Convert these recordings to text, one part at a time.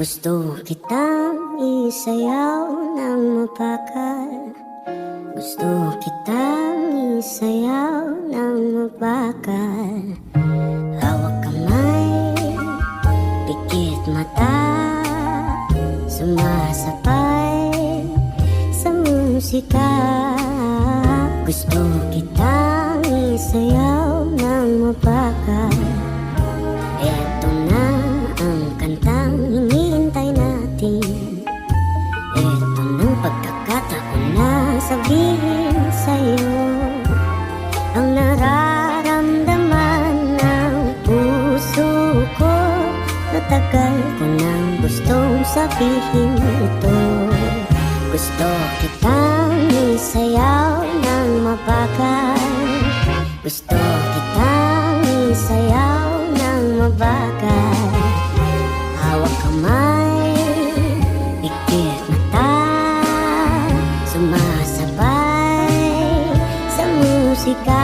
Gusto kitang isayaw ng mapakal. Gusto kitang isayaw ng mapakal. Hawak kamay, pikit mata, sumasabay sa musika. Gusto kitang isayaw ng mapakal. Eto na ang kantang hinihintay natin. Eto ng pagkakataon na sabihin sa'yo ang nararamdaman ng puso ko. Matagal ko nang gustong sabihin ito. Gusto kitang isayaw ng mapakal. Gusto kitang isayaw ng mabagay. Hawak kamay, pikit mata, sumasabay sa musika.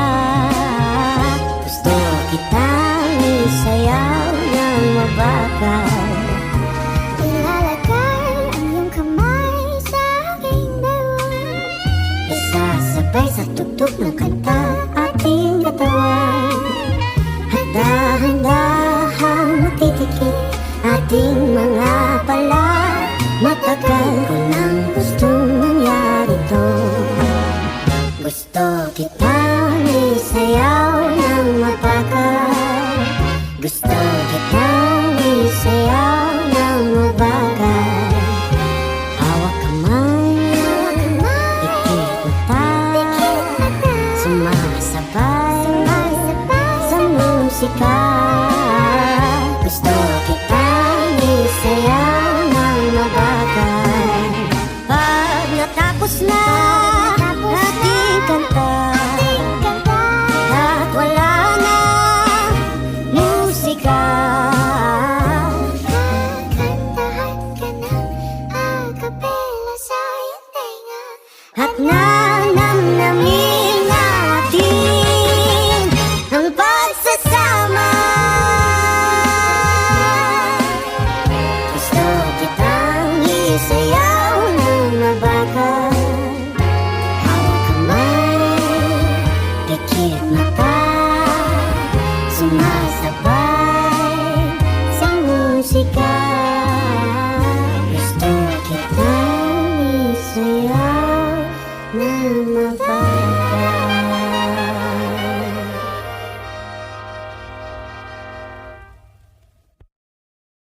Gusto kitang isayaw ng mabagay. Ilalagay ang iyong kamay sa aking dalawa. Isasabay sa tugtog ng kanta ating katawan. Handa-handahang matitikip ating mga pala. Matagal ko nang gustong mangyari to. Gusto kitang isayaw ng mapakal. Gusto kitang isayaw ng mabagay. Hawak kamay, pikit mata, sumasabay sa musika. Gusto kitang isayaw ng mabagay. Pag natapos na ating kanta at wala na musika, Kakantahan ka ng acapella sa iyong tenga. at nanamnamin natin ang pagsasama. Gusto kitang isayaw ng mabagay. Hawak kamay, pikit mata, sumasabay sa musika. Gusto kitang isayaw ng mabagay.